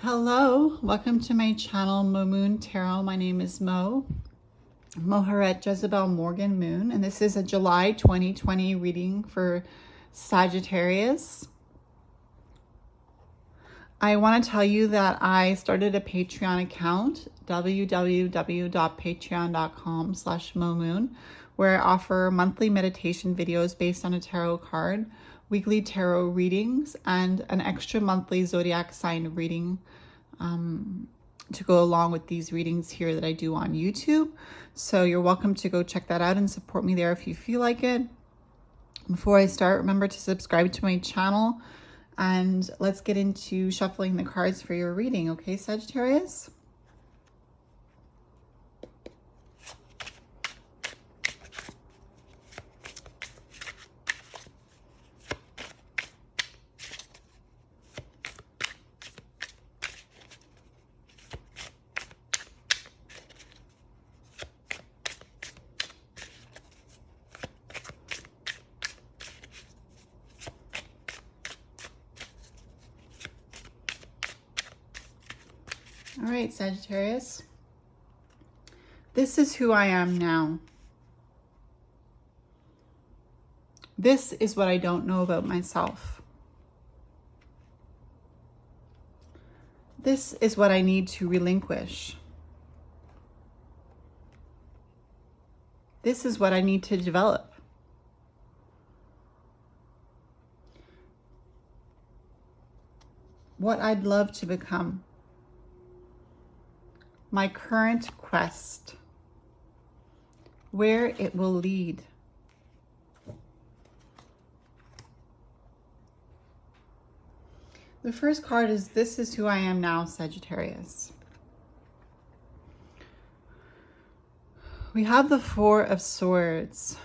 Hello, welcome to my channel, Mo Moon Tarot. My name is Moharet Jezebel Morgan Moon, and this is a July 2020 reading for Sagittarius. I want to tell you that I started a Patreon account, www.patreon.com/momoon, where I offer monthly meditation videos based on a tarot card, weekly tarot readings, and an extra monthly zodiac sign reading to go along with these readings here that I do on YouTube. So you're welcome to go check that out and support me there if you feel like it. Before I start, remember to subscribe to my channel, and let's get into shuffling the cards for your reading, okay, Sagittarius? All right, Sagittarius. This is who I am now. This is what I don't know about myself. This is what I need to relinquish. This is what I need to develop. What I'd love to become. My current quest, where it will lead. The first card is This is who I am now, Sagittarius. We have the Four of Swords.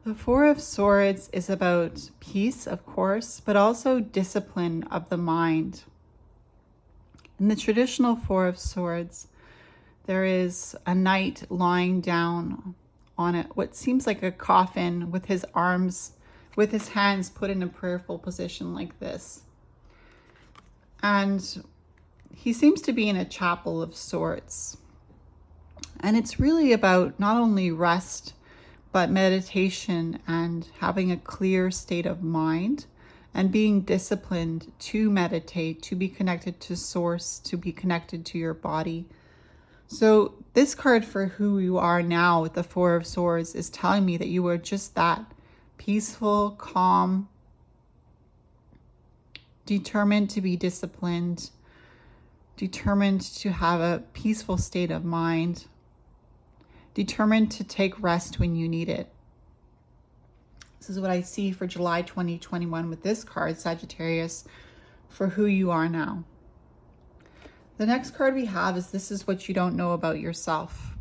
The Four of Swords is about peace, of course, but also discipline of the mind. In the traditional Four of Swords, there is a knight lying down on it, what seems like a coffin, with his arms, with his hands put in a prayerful position like this. And he seems to be in a chapel of sorts. And it's really about not only rest, but meditation and having a clear state of mind, and being disciplined to meditate, to be connected to source, to be connected to your body. So this card for who you are now with the Four of Swords is telling me that you are just that, peaceful, calm, determined to be disciplined, determined to have a peaceful state of mind, determined to take rest when you need it. This is what I see for July 2021 with this card, Sagittarius, for who you are now. The next card we have is This is what you don't know about yourself.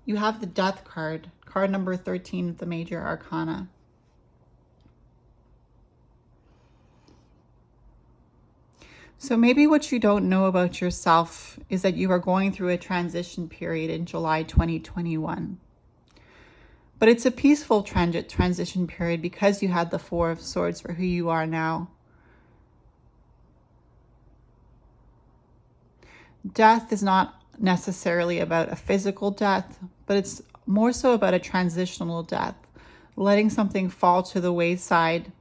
You have the Death card, card number 13 of the Major Arcana. So maybe what you don't know about yourself is that you are going through a transition period in July 2021. But it's a peaceful transition period because you had the Four of Swords for who you are now. Death is not necessarily about a physical death, but it's more so about a transitional death, letting something fall to the wayside,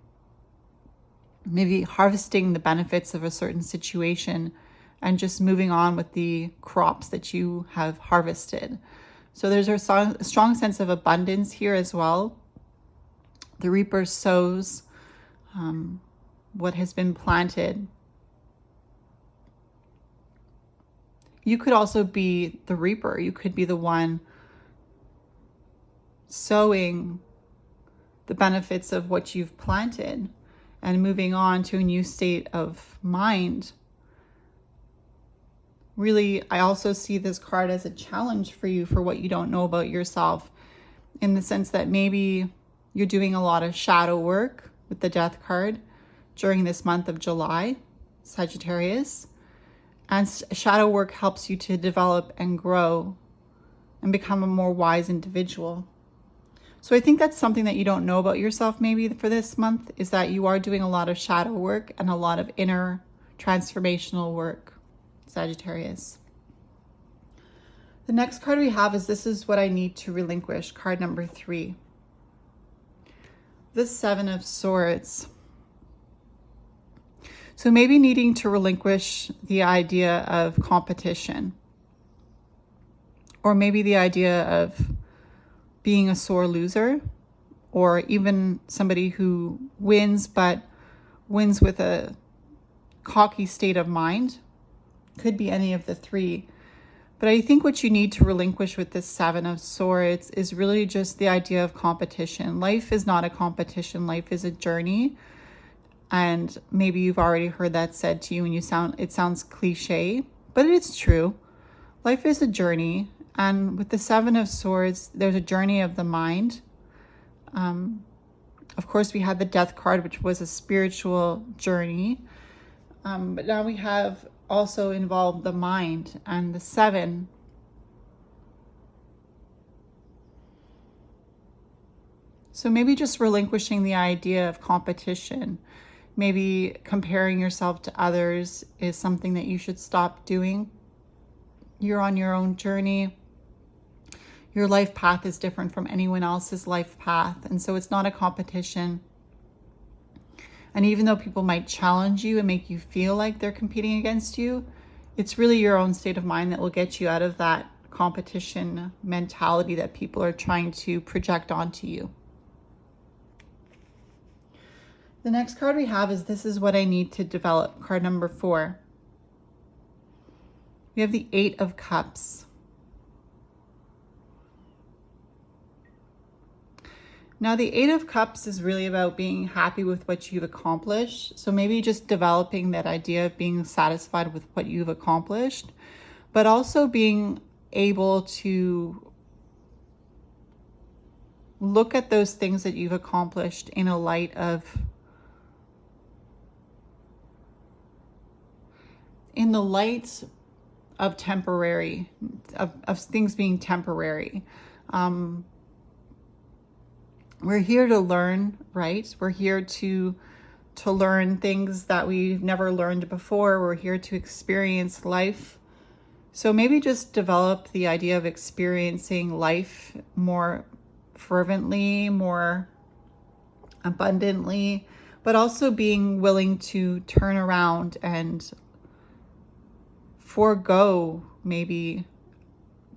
maybe harvesting the benefits of a certain situation and just moving on with the crops that you have harvested. So there's a strong sense of abundance here as well. The reaper sows what has been planted. You could also be the reaper. You could be the one sowing the benefits of what you've planted and moving on to a new state of mind. Really, I also see this card as a challenge for you for what you don't know about yourself, in the sense that maybe you're doing a lot of shadow work with the Death card during this month of July, Sagittarius. And shadow work helps you to develop and grow and become a more wise individual. So I think that's something that you don't know about yourself maybe for this month, is that you are doing a lot of shadow work and a lot of inner transformational work, Sagittarius. The next card we have is This Is What I Need to Relinquish, card number 3. The Seven of Swords. So maybe needing to relinquish the idea of competition, or maybe the idea of being a sore loser, or even somebody who wins, but wins with a cocky state of mind. Could be any of the three. But I think what you need to relinquish with this Seven of Swords is really just the idea of competition. Life is not a competition. Life is a journey. And maybe you've already heard that said to you and it sounds cliche, but it's true. Life is a journey. And with the Seven of Swords, there's a journey of the mind. Of course, we had the Death card, which was a spiritual journey. But now we have also involved the mind and the seven. So maybe just relinquishing the idea of competition. Maybe comparing yourself to others is something that you should stop doing. You're on your own journey. Your life path is different from anyone else's life path. And so it's not a competition. And even though people might challenge you and make you feel like they're competing against you, it's really your own state of mind that will get you out of that competition mentality that people are trying to project onto you. The next card we have is This Is What I Need to Develop, card number 4. We have the Eight of Cups. Now, the Eight of Cups is really about being happy with what you've accomplished. So maybe just developing that idea of being satisfied with what you've accomplished, but also being able to look at those things that you've accomplished in a light of, in the light of temporary, of things being temporary. We're here to learn, right? We're here to learn things that we've never learned before. We're here to experience life. So maybe just develop the idea of experiencing life more fervently, more abundantly, but also being willing to turn around and forego maybe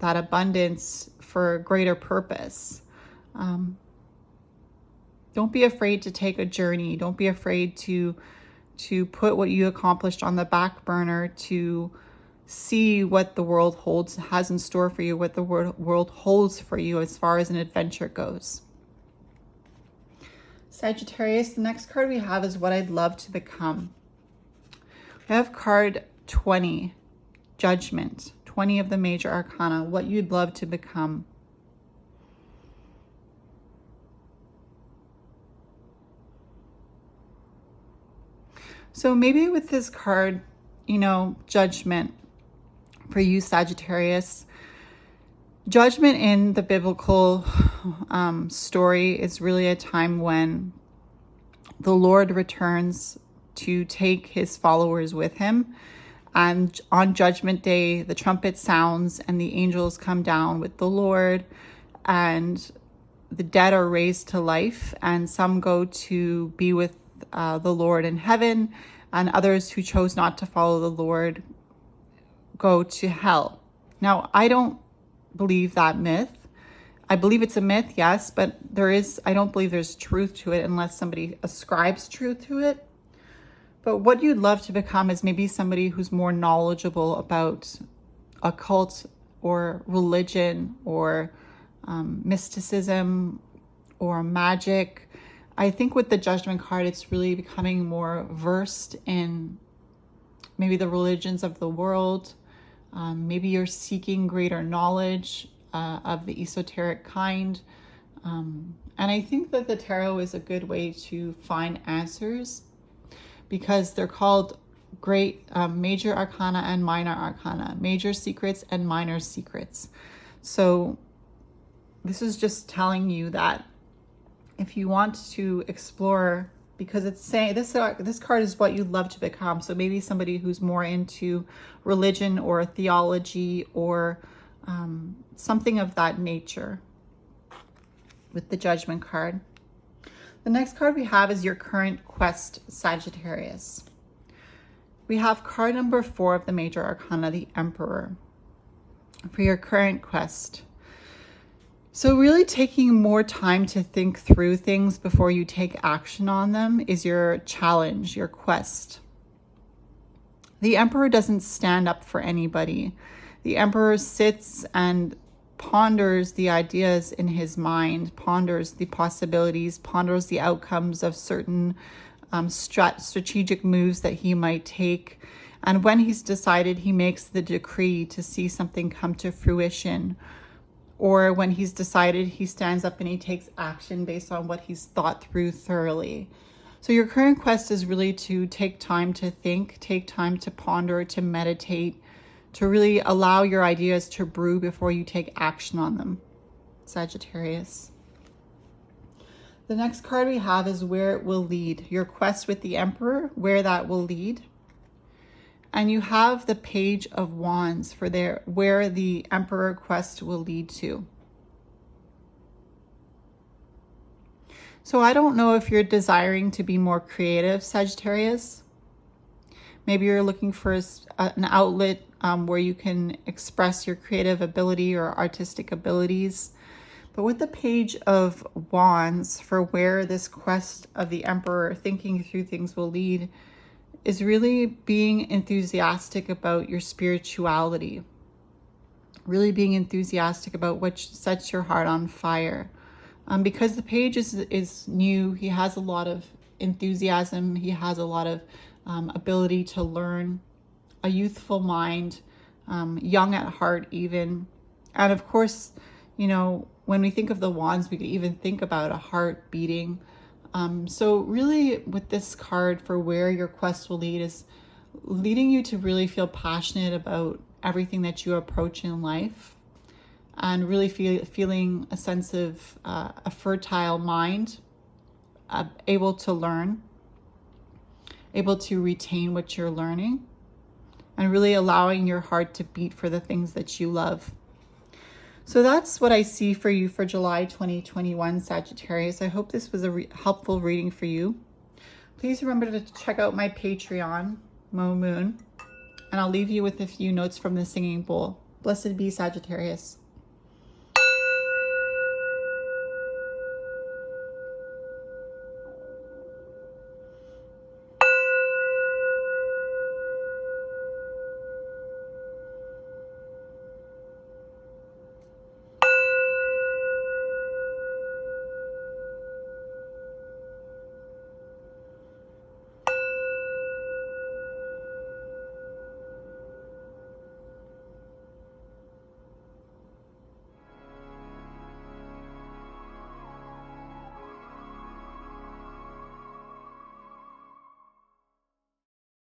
that abundance for greater purpose. Don't be afraid to take a journey. Don't be afraid to put what you accomplished on the back burner, to see what the world has in store for you, what the world holds for you as far as an adventure goes. Sagittarius, the next card we have is What I'd Love to Become. We have card 20, Judgment, 20 of the major arcana, what you'd love to become. So maybe with this card, judgment for you, Sagittarius. Judgment in the biblical story is really a time when the Lord returns to take his followers with him. And on Judgment Day, the trumpet sounds and the angels come down with the Lord, and the dead are raised to life, and some go to be with the Lord in heaven, and others who chose not to follow the Lord go to hell. Now, I don't believe that myth. I believe it's a myth, yes, but I don't believe there's truth to it unless somebody ascribes truth to it. But what you'd love to become is maybe somebody who's more knowledgeable about occult or religion or mysticism or magic. I think with the Judgment card, it's really becoming more versed in maybe the religions of the world. Maybe you're seeking greater knowledge of the esoteric kind. And I think that the tarot is a good way to find answers, because they're called great major arcana and minor arcana, major secrets and minor secrets. So this is just telling you that if you want to explore, because it's saying this card is what you'd love to become. So maybe somebody who's more into religion or theology or something of that nature with the Judgment card. The next card we have is your current quest, Sagittarius. We have card number 4 of the Major Arcana, the Emperor, for your current quest. So really taking more time to think through things before you take action on them is your challenge, your quest. The Emperor doesn't stand up for anybody. The Emperor sits and ponders the ideas in his mind, ponders the possibilities, ponders the outcomes of certain strategic moves that he might take. And when he's decided, he makes the decree to see something come to fruition. Or when he's decided, he stands up and he takes action based on what he's thought through thoroughly. So your current quest is really to take time to think, take time to ponder, to meditate, to really allow your ideas to brew before you take action on them, Sagittarius. The next card we have is where it will lead. Your quest with the Emperor, where that will lead. And you have the Page of Wands for where the Emperor quest will lead to. So I don't know if you're desiring to be more creative, Sagittarius. Maybe you're looking for an outlet where you can express your creative ability or artistic abilities. But with the Page of Wands for where this quest of the Emperor, thinking through things, will lead, is really being enthusiastic about your spirituality. Really being enthusiastic about what sets your heart on fire. Because the Page is new, he has a lot of enthusiasm, he has a lot of ability to learn, a youthful mind, young at heart even. And of course, you know, when we think of the wands, we could even think about a heart beating. So really with this card for where your quest will lead is leading you to really feel passionate about everything that you approach in life, and really feeling a sense of a fertile mind, able to learn, able to retain what you're learning, and really allowing your heart to beat for the things that you love. So that's what I see for you for July 2021, Sagittarius. I hope this was a helpful reading for you. Please remember to check out my Patreon, Mo Moon, and I'll leave you with a few notes from the singing bowl. Blessed be, Sagittarius.